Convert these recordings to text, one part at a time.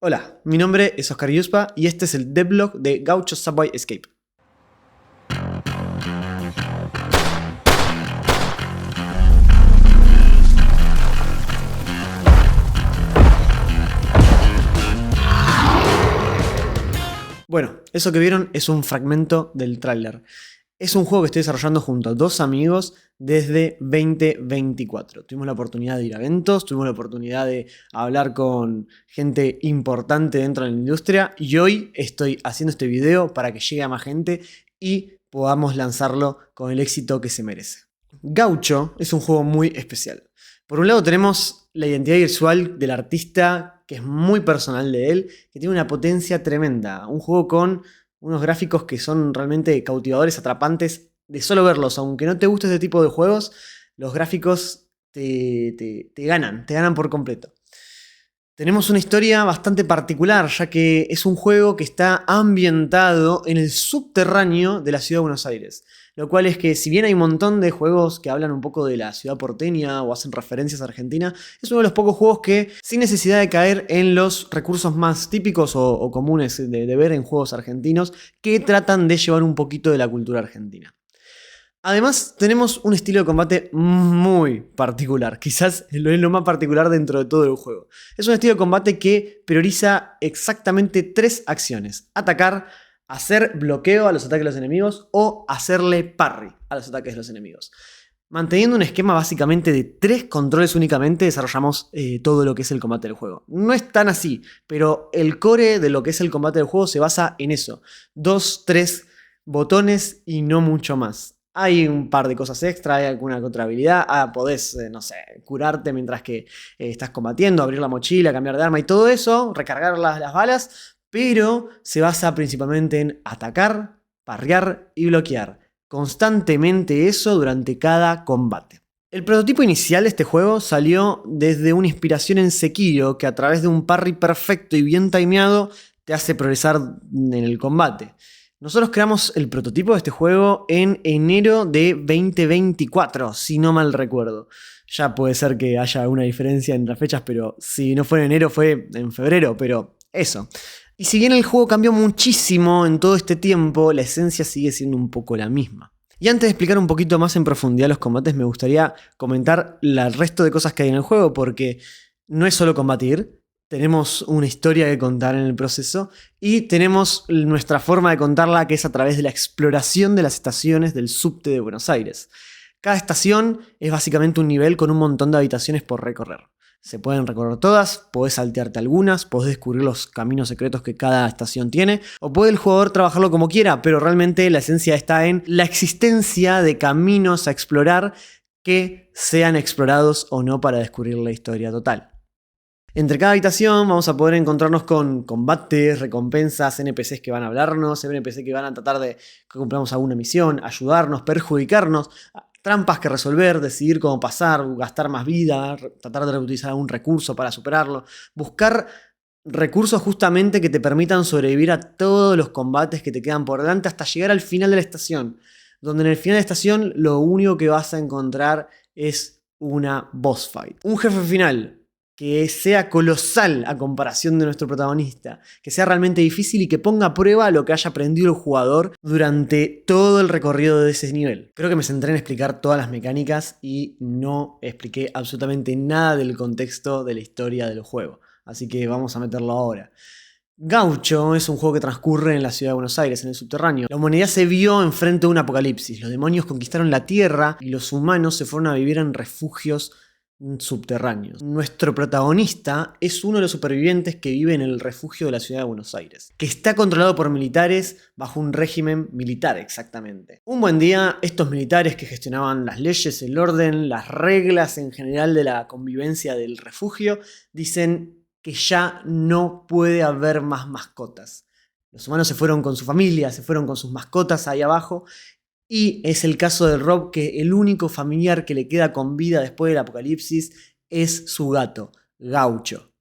Hola, mi nombre es Oscar Yuspa y este es el devlog de Gaucho Subway Escape. Bueno, eso que vieron es un fragmento del tráiler. Es un juego que estoy desarrollando junto a dos amigos desde 2024. Tuvimos la oportunidad de ir a eventos, tuvimos la oportunidad de hablar con gente importante dentro de la industria y hoy estoy haciendo este video para que llegue a más gente y podamos lanzarlo con el éxito que se merece. Gaucho es un juego muy especial. Por un lado tenemos la identidad visual del artista, que es muy personal de él, que tiene una potencia tremenda. Un juego con unos gráficos que son realmente cautivadores, atrapantes, de solo verlos. Aunque no te guste este tipo de juegos, los gráficos te ganan por completo. Tenemos una historia bastante particular, ya que es un juego que está ambientado en el subterráneo de la ciudad de Buenos Aires. Lo cual es que, si bien hay un montón de juegos que hablan un poco de la ciudad porteña o hacen referencias a Argentina, es uno de los pocos juegos que, sin necesidad de caer en los recursos más típicos o comunes de ver en juegos argentinos, que tratan de llevar un poquito de la cultura argentina. Además, tenemos un estilo de combate muy particular, quizás es lo más particular dentro de todo el juego. Es un estilo de combate que prioriza exactamente tres acciones: atacar, hacer bloqueo a los ataques de los enemigos o hacerle parry a los ataques de los enemigos. Manteniendo un esquema básicamente de tres controles únicamente, desarrollamos todo lo que es el combate del juego. No es tan así, pero el core de lo que es el combate del juego se basa en eso: 2, 3 botones y no mucho más. Hay un par de cosas extra, hay alguna que otra habilidad. Podés, no sé, curarte mientras que estás combatiendo, abrir la mochila, cambiar de arma y todo eso, recargar las balas, pero se basa principalmente en atacar, parrear y bloquear. Constantemente eso durante cada combate. El prototipo inicial de este juego salió desde una inspiración en Sekiro, que a través de un parry perfecto y bien timeado te hace progresar en el combate. Nosotros creamos el prototipo de este juego en enero de 2024, si no mal recuerdo. Ya puede ser que haya alguna diferencia entre las fechas, pero si no fue en enero fue en febrero, pero eso. Y si bien el juego cambió muchísimo en todo este tiempo, la esencia sigue siendo un poco la misma. Y antes de explicar un poquito más en profundidad los combates, me gustaría comentar el resto de cosas que hay en el juego, porque no es solo combatir. Tenemos una historia que contar en el proceso y tenemos nuestra forma de contarla, que es a través de la exploración de las estaciones del subte de Buenos Aires. Cada estación es básicamente un nivel con un montón de habitaciones por recorrer. Se pueden recorrer todas, podés saltearte algunas, podés descubrir los caminos secretos que cada estación tiene, o puede el jugador trabajarlo como quiera, pero realmente la esencia está en la existencia de caminos a explorar que sean explorados o no para descubrir la historia total. Entre cada habitación vamos a poder encontrarnos con combates, recompensas, NPCs que van a hablarnos, NPCs que van a tratar de que cumplamos alguna misión, ayudarnos, perjudicarnos, trampas que resolver, decidir cómo pasar, gastar más vida, tratar de reutilizar algún recurso para superarlo, buscar recursos justamente que te permitan sobrevivir a todos los combates que te quedan por delante hasta llegar al final de la estación, donde en el final de la estación lo único que vas a encontrar es una boss fight. Un jefe final que sea colosal a comparación de nuestro protagonista, que sea realmente difícil y que ponga a prueba lo que haya aprendido el jugador durante todo el recorrido de ese nivel. Creo que me centré en explicar todas las mecánicas y no expliqué absolutamente nada del contexto de la historia del juego, así que vamos a meterlo ahora. Gaucho es un juego que transcurre en la ciudad de Buenos Aires, en el subterráneo. La humanidad se vio enfrente de un apocalipsis, los demonios conquistaron la tierra y los humanos se fueron a vivir en refugios subterráneos. Nuestro protagonista es uno de los supervivientes que vive en el refugio de la ciudad de Buenos Aires, que está controlado por militares bajo un régimen militar exactamente. Un buen día, estos militares que gestionaban las leyes, el orden, las reglas en general de la convivencia del refugio, dicen que ya no puede haber más mascotas. Los humanos se fueron con su familia, se fueron con sus mascotas ahí abajo. Y es el caso de Rob, que el único familiar que le queda con vida después del apocalipsis es su gato, Gaucho.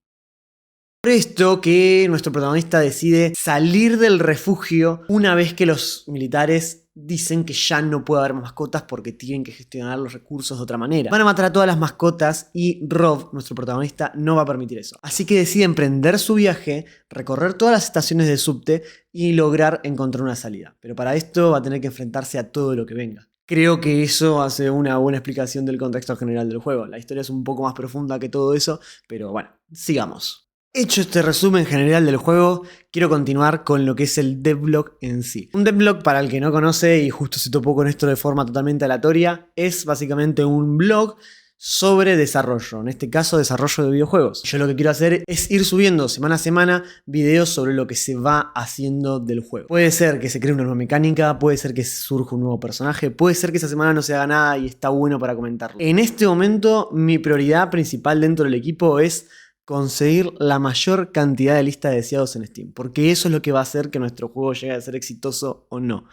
Por esto que nuestro protagonista decide salir del refugio una vez que los militares dicen que ya no puede haber más mascotas porque tienen que gestionar los recursos de otra manera. Van a matar a todas las mascotas y Rob, nuestro protagonista, no va a permitir eso. Así que decide emprender su viaje, recorrer todas las estaciones de subte y lograr encontrar una salida. Pero para esto va a tener que enfrentarse a todo lo que venga. Creo que eso hace una buena explicación del contexto general del juego. La historia es un poco más profunda que todo eso, pero bueno, sigamos. Hecho este resumen general del juego, quiero continuar con lo que es el devlog en sí. Un devlog, para el que no conoce y justo se topó con esto de forma totalmente aleatoria, es básicamente un blog sobre desarrollo, en este caso desarrollo de videojuegos. Yo lo que quiero hacer es ir subiendo semana a semana videos sobre lo que se va haciendo del juego. Puede ser que se cree una nueva mecánica, puede ser que surja un nuevo personaje, puede ser que esa semana no se haga nada y está bueno para comentarlo. En este momento mi prioridad principal dentro del equipo es conseguir la mayor cantidad de listas de deseados en Steam, porque eso es lo que va a hacer que nuestro juego llegue a ser exitoso o no.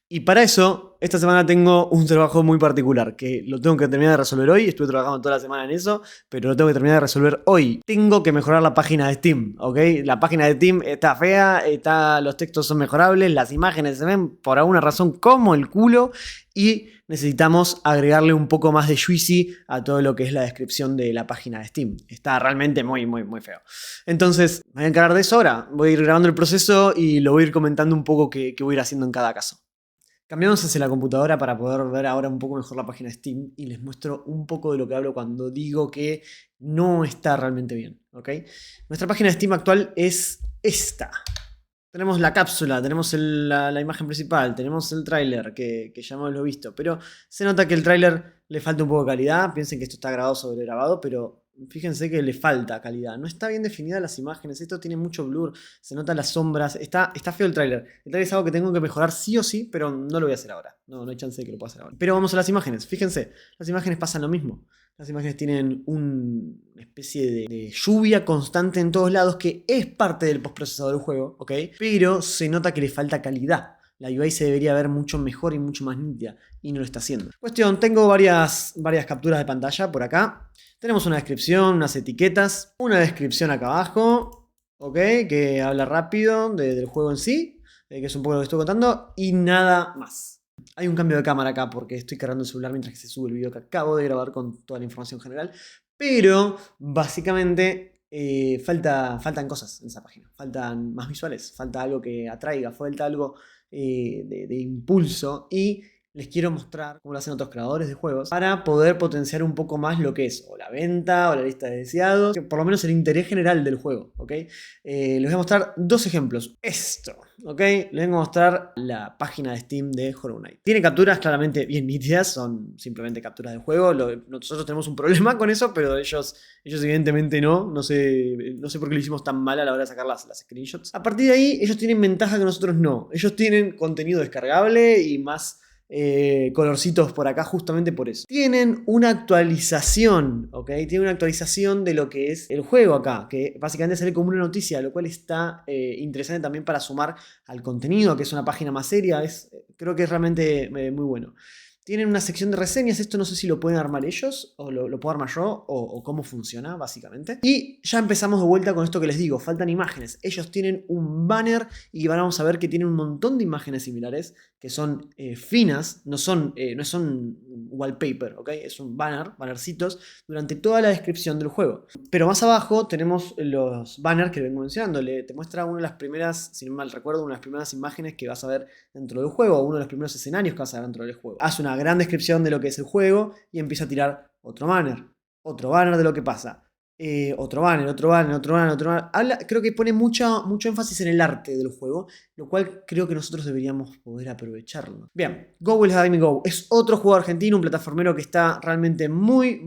Y para eso, esta semana tengo un trabajo muy particular, que lo tengo que terminar de resolver hoy. Estuve trabajando toda la semana en eso, pero lo tengo que terminar de resolver hoy. Tengo que mejorar la página de Steam, ¿ok? La página de Steam está fea, los textos son mejorables, las imágenes se ven por alguna razón como el culo y necesitamos agregarle un poco más de juicy a todo lo que es la descripción de la página de Steam. Está realmente muy feo. Entonces, me voy a encargar de eso ahora. Voy a ir grabando el proceso y lo voy a ir comentando un poco qué voy a ir haciendo en cada caso. Cambiamos hacia la computadora para poder ver ahora un poco mejor la página de Steam y les muestro un poco de lo que hablo cuando digo que no está realmente bien, ¿ok? Nuestra página de Steam actual es esta. Tenemos la cápsula, tenemos la imagen principal, tenemos el tráiler que ya hemos visto, pero se nota que el tráiler le falta un poco de calidad. Piensen que esto está grabado sobre grabado, pero fíjense que le falta calidad. No está bien definida las imágenes, esto tiene mucho blur, se notan las sombras, está feo el tráiler. El tráiler es algo que tengo que mejorar sí o sí, pero no lo voy a hacer ahora. No hay chance de que lo pueda hacer ahora. Pero vamos a las imágenes, fíjense, las imágenes pasan lo mismo. Las imágenes tienen una especie de lluvia constante en todos lados que es parte del postprocesador del juego, ¿ok? Pero se nota que le falta calidad. La UI se debería ver mucho mejor y mucho más nítida y no lo está haciendo. Cuestión, tengo varias capturas de pantalla por acá. Tenemos una descripción, unas etiquetas, una descripción acá abajo, ¿ok? Que habla rápido del juego en sí, que es un poco lo que estoy contando, y nada más. Hay un cambio de cámara acá porque estoy cargando el celular mientras que se sube el video que acabo de grabar con toda la información general. Pero básicamente faltan cosas en esa página. Faltan más visuales, falta algo que atraiga, falta algo de impulso. Y les quiero mostrar cómo lo hacen otros creadores de juegos para poder potenciar un poco más lo que es o la venta o la lista de deseados, que por lo menos el interés general del juego, ¿ok? Les voy a mostrar dos ejemplos. Esto, ¿ok? Les vengo a mostrar la página de Steam de Hollow Knight. Tiene capturas claramente bien nítidas, son simplemente capturas del juego. Nosotros tenemos un problema con eso, pero ellos evidentemente no. No sé por qué lo hicimos tan mal a la hora de sacar las screenshots. A partir de ahí, ellos tienen ventaja que nosotros no. Ellos tienen contenido descargable y más colorcitos por acá justamente por eso. Tienen una actualización, ¿ok? Tienen una actualización de lo que es el juego acá, que básicamente sale como una noticia, lo cual está interesante también para sumar al contenido, que es una página más seria. Creo que es realmente muy bueno. Tienen una sección de reseñas, esto no sé si lo pueden armar ellos o lo puedo armar yo o cómo funciona básicamente. Y ya empezamos de vuelta con esto que les digo, faltan imágenes. Ellos tienen un banner y vamos a ver que tienen un montón de imágenes similares que son finas, no son wallpaper, ¿ok? Es un bannercitos durante toda la descripción del juego. Pero más abajo tenemos los banners que vengo mencionando. Te muestra una de las primeras, si no mal recuerdo, una de las primeras imágenes que vas a ver dentro del juego, o uno de los primeros escenarios que vas a ver dentro del juego. Hace una gran descripción de lo que es el juego y empieza a tirar otro banner de lo que pasa. Otro banner. Creo que pone mucho énfasis en el arte del juego, lo cual creo que nosotros deberíamos poder aprovecharlo. Bien, Go Will Have Me Go es otro juego argentino, un plataformero que está realmente muy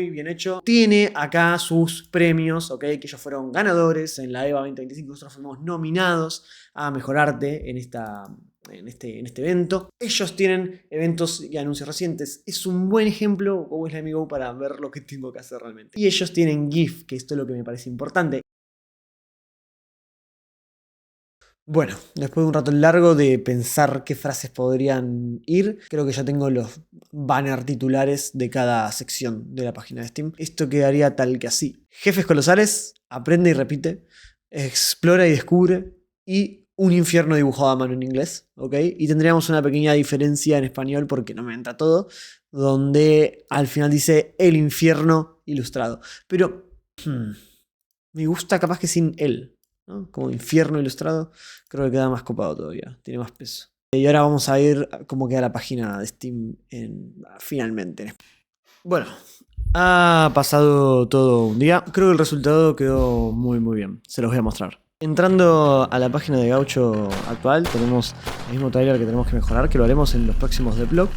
bien hecho. Tiene acá sus premios, ¿ok? Que ellos fueron ganadores en la EVA 2025. Nosotros fuimos nominados a Mejor Arte en este evento. Ellos tienen eventos y anuncios recientes. Es un buen ejemplo, Go Is Let Me Go, para ver lo que tengo que hacer realmente. Y ellos tienen GIF, que esto es lo que me parece importante. Bueno, después de un rato largo de pensar qué frases podrían ir, creo que ya tengo los banner titulares de cada sección de la página de Steam. Esto quedaría tal que así. Jefes colosales, aprende y repite, explora y descubre, y un infierno dibujado a mano en inglés, ¿ok? Y tendríamos una pequeña diferencia en español porque no me entra todo, donde al final dice el infierno ilustrado. Pero me gusta capaz que sin él, ¿no? Como infierno ilustrado, creo que queda más copado todavía, tiene más peso. Y ahora vamos a ir como queda la página de Steam finalmente. Bueno, ha pasado todo un día. Creo que el resultado quedó muy bien. Se los voy a mostrar. Entrando a la página de Gaucho actual, tenemos el mismo trailer que tenemos que mejorar, que lo haremos en los próximos devlog.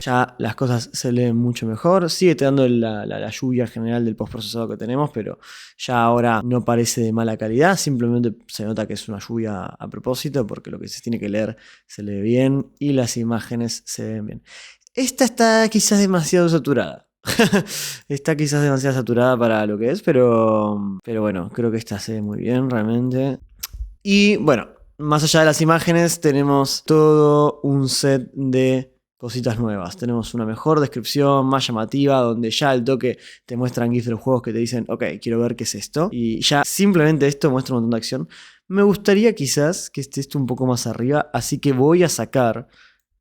Ya las cosas se leen mucho mejor. Sigue dando la lluvia general del postprocesado que tenemos, pero ya ahora no parece de mala calidad. Simplemente se nota que es una lluvia a propósito, porque lo que se tiene que leer se lee bien y las imágenes se ven bien. Esta está quizás demasiado saturada. Está quizás demasiado saturada para lo que es, pero bueno, creo que esta se ve muy bien realmente. Y bueno, más allá de las imágenes, tenemos todo un set de cositas nuevas. Tenemos una mejor descripción, más llamativa, donde ya al toque te muestran GIFs de los juegos que te dicen, ok, quiero ver qué es esto. Y ya simplemente esto muestra un montón de acción. Me gustaría quizás que esté esto un poco más arriba, así que voy a sacar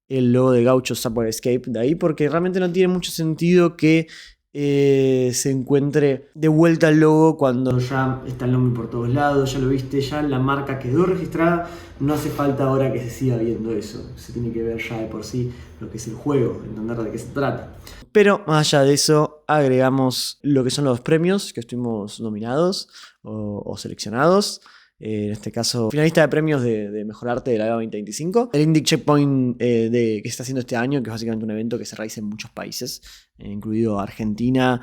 el logo de Gaucho Subway Escape de ahí, porque realmente no tiene mucho sentido que se encuentre de vuelta el logo cuando ya está el nombre por todos lados, ya lo viste, ya la marca quedó registrada, no hace falta ahora que se siga viendo eso, se tiene que ver ya de por sí lo que es el juego, entender de qué se trata. Pero más allá de eso, agregamos lo que son los premios que estuvimos nominados o seleccionados. En este caso, finalista de premios de Mejor Arte de la EVA 2025. El Indie Checkpoint que se está haciendo este año, que es básicamente un evento que se realiza en muchos países, incluido Argentina,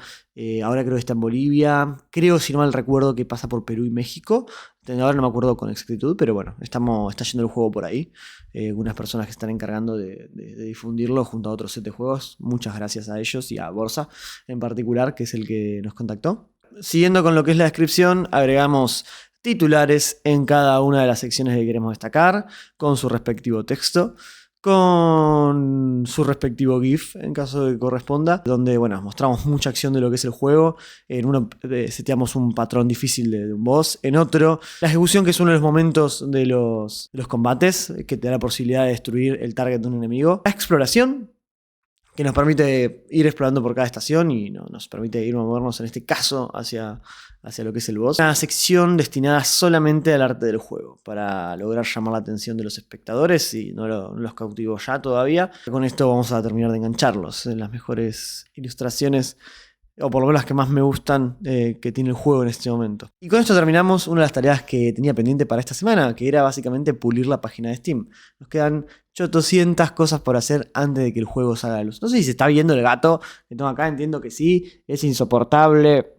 ahora creo que está en Bolivia, creo, si no mal recuerdo, que pasa por Perú y México. Ahora no me acuerdo con exactitud, pero bueno, está yendo el juego por ahí. Algunas personas que están encargando de difundirlo junto a otros 7 juegos. Muchas gracias a ellos y a Borsa en particular, que es el que nos contactó. Siguiendo con lo que es la descripción, agregamos titulares en cada una de las secciones que queremos destacar, con su respectivo texto, con su respectivo GIF en caso de que corresponda, donde bueno, mostramos mucha acción de lo que es el juego. En uno seteamos un patrón difícil de un boss, en otro la ejecución, que es uno de los momentos de los combates, que te da la posibilidad de destruir el target de un enemigo. La exploración, que nos permite ir explorando por cada estación y nos permite ir a movernos, en este caso, hacia lo que es el boss. Una sección destinada solamente al arte del juego, para lograr llamar la atención de los espectadores, y no los cautivo ya todavía. Con esto vamos a terminar de engancharlos en las mejores ilustraciones, o por lo menos las que más me gustan que tiene el juego en este momento. Y con esto terminamos una de las tareas que tenía pendiente para esta semana, que era básicamente pulir la página de Steam. Nos quedan 800 cosas por hacer antes de que el juego salga a la luz. No sé si se está viendo el gato que tengo acá, entiendo que sí, es insoportable.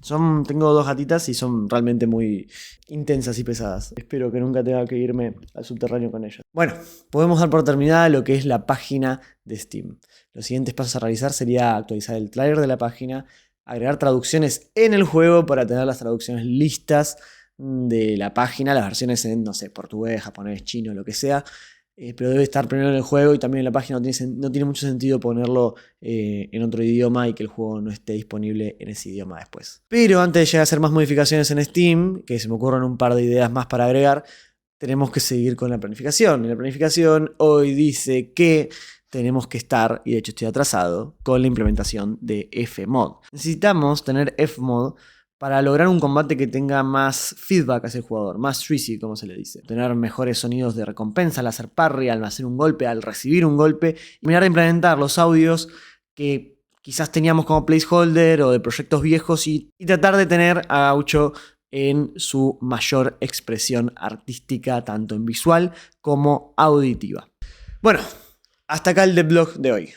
Tengo 2 gatitas y son realmente muy intensas y pesadas. Espero que nunca tenga que irme al subterráneo con ellas. Bueno, podemos dar por terminada lo que es la página de Steam. Los siguientes pasos a realizar sería actualizar el trailer de la página, agregar traducciones en el juego para tener las traducciones listas de la página, las versiones en, no sé, portugués, japonés, chino, lo que sea. Pero debe estar primero en el juego, y también en la página no tiene mucho sentido ponerlo en otro idioma y que el juego no esté disponible en ese idioma después. Pero antes de llegar a hacer más modificaciones en Steam, que se me ocurren un par de ideas más para agregar, tenemos que seguir con la planificación. Y la planificación hoy dice que tenemos que estar, y de hecho estoy atrasado, con la implementación de Fmod. Necesitamos tener Fmod para lograr un combate que tenga más feedback hacia el jugador, más streaky, como se le dice. Tener mejores sonidos de recompensa al hacer parry, al hacer un golpe, al recibir un golpe. Y mirar de implementar los audios que quizás teníamos como placeholder o de proyectos viejos, y tratar de tener a Gaucho en su mayor expresión artística, tanto en visual como auditiva. Bueno, hasta acá el devlog de hoy.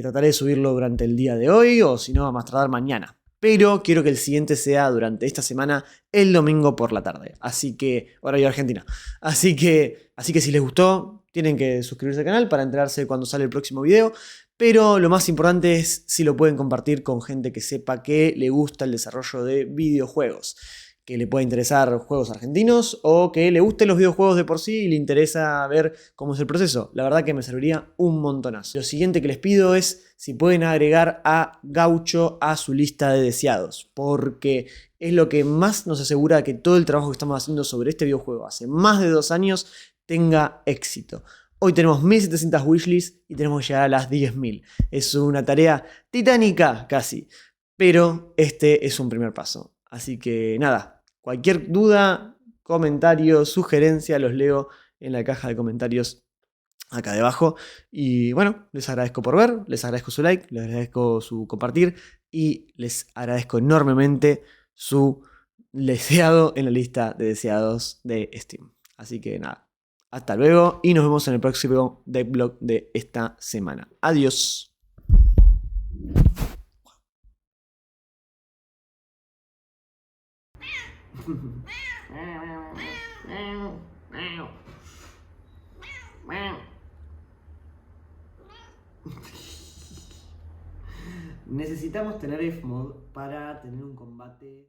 Trataré de subirlo durante el día de hoy, o si no, a más tardar mañana. Pero quiero que el siguiente sea durante esta semana, el domingo por la tarde. Así que, horario Argentina. Así que si les gustó, tienen que suscribirse al canal para enterarse de cuando sale el próximo video. Pero lo más importante es si lo pueden compartir con gente que sepa que le gusta el desarrollo de videojuegos. que le pueda interesar juegos argentinos o que le gusten los videojuegos de por sí y le interesa ver cómo es el proceso. La verdad que me serviría un montonazo. Lo siguiente que les pido es si pueden agregar a Gaucho a su lista de deseados, porque es lo que más nos asegura que todo el trabajo que estamos haciendo sobre este videojuego hace más de 2 años tenga éxito. Hoy tenemos 1700 wishlists y tenemos que llegar a las 10.000. Es una tarea titánica casi, pero este es un primer paso. Así que nada, cualquier duda, comentario, sugerencia, los leo en la caja de comentarios acá debajo. Y bueno, les agradezco por ver, les agradezco su like, les agradezco su compartir y les agradezco enormemente su deseado en la lista de deseados de Steam. Así que nada, hasta luego y nos vemos en el próximo devlog de esta semana. Adiós. Necesitamos tener Fmod para tener un combate.